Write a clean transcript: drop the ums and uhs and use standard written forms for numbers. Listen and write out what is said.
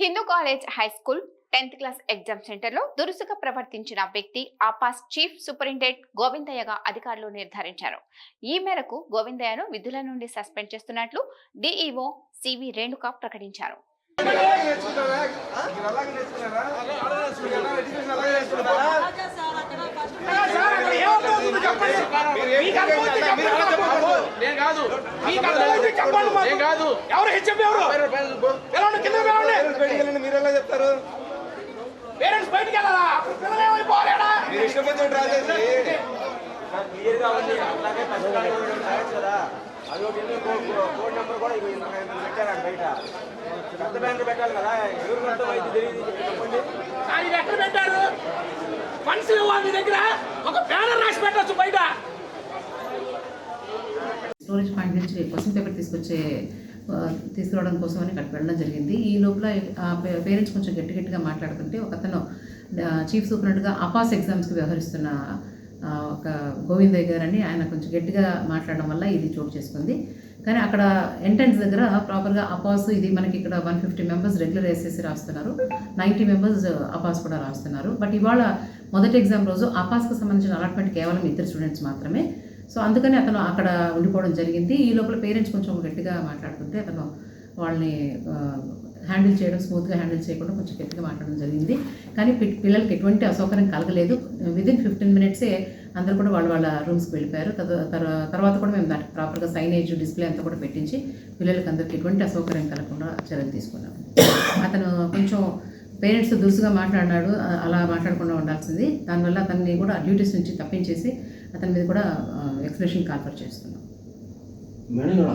Hindu college high school 10th class exam సెంటర్లో దురుసుగా ప్రవర్తించిన వ్యక్తి ఆపాస్ చీఫ్ సూపరింటెండెంట్ గోవిందయ్యగా అధికారులు నిర్ధారించారు. ఈ మేరకు గోవిందయ్యను విధుల నుండి సస్పెండ్ చేస్తున్నట్లు డిఈఓ సివి రేణుక ప్రకటించారు. మీరెలా చెప్తారు? పేరెంట్స్ బయటికి వెళ్ళాలా? పిల్లలు ఏమైపోలేడా? మీరు ఇష్టపడి డ్రా చేసి క్లియర్గా ఉంది. అట్లాగే కదా అది ఒక కోడ్ నెంబర్ కూడా పెట్టారు బయట. పెద్ద బ్యానర్ పెట్టాలి కదా, ఎవరు పెడతాం అయితే తెలియదు. చెప్పండి అది ఎక్కడ పెట్టారు? ఫండ్స్ వాళ్ళ దగ్గర ఒక బ్యానర్ రాసి పెట్టచ్చు బయట. స్టోరేజ్ పాయింట్ నుంచి క్వశ్చన్ పేపర్ తీసుకురావడం కోసం అని అక్కడ వెళ్ళడం జరిగింది. ఈ లోపల పేరెంట్స్ కొంచెం గట్టిగా మాట్లాడుతుంటే ఒక అతను చీఫ్ సూపరింటెండెంట్గా అపాస్ ఎగ్జామ్స్కి వ్యవహరిస్తున్న ఒక గోవిందయ్య గారు అని ఆయన కొంచెం గట్టిగా మాట్లాడడం వల్ల ఇది చోటు చేసుకుంది. కానీ అక్కడ ఎంట్రన్స్ దగ్గర ప్రాపర్గా అపాస్ ఇది మనకి ఇక్కడ 150 మెంబర్స్ రెగ్యులర్ ఎస్ఎస్సి రాస్తున్నారు, 90 మెంబర్స్ అపాస్ కూడా రాస్తున్నారు. బట్ ఇవాళ మొదటి ఎగ్జామ్ రోజు అపాస్కి సంబంధించిన అలాట్మెంట్ కేవలం 2 స్టూడెంట్స్ మాత్రమే. సో అందుకని అతను అక్కడ ఉండిపోవడం జరిగింది. ఈ లోపల పేరెంట్స్ కొంచెం గట్టిగా మాట్లాడుతుంటే అతను వాళ్ళని హ్యాండిల్ చేయడం, స్మూత్గా హ్యాండిల్ చేయకుండా కొంచెం గట్టిగా మాట్లాడడం జరిగింది. కానీ పిల్లలకి ఎటువంటి అసౌకర్యం కలగలేదు. విదిన్ 15 మినిట్సే అందరూ కూడా వాళ్ళ రూమ్స్కి వెళ్ళిపోయారు. తర్వాత కూడా మేము దానికి ప్రాపర్గా సైనేజ్ డిస్ప్లే అంతా కూడా పెట్టించి పిల్లలకి అందరికీ ఎటువంటి అసౌకర్యం కలగకుండా చర్యలు తీసుకున్నాము. అతను కొంచెం పేరెంట్స్ దురుసుగా మాట్లాడినాడు, అలా మాట్లాడకుండా ఉండాల్సింది. దానివల్ల అతన్ని కూడా డ్యూటీస్ నుంచి తప్పించేసి అతని మీద కూడా ఎక్స్ప్రెషన్ కాన్ఫర్ చేస్తున్నాం.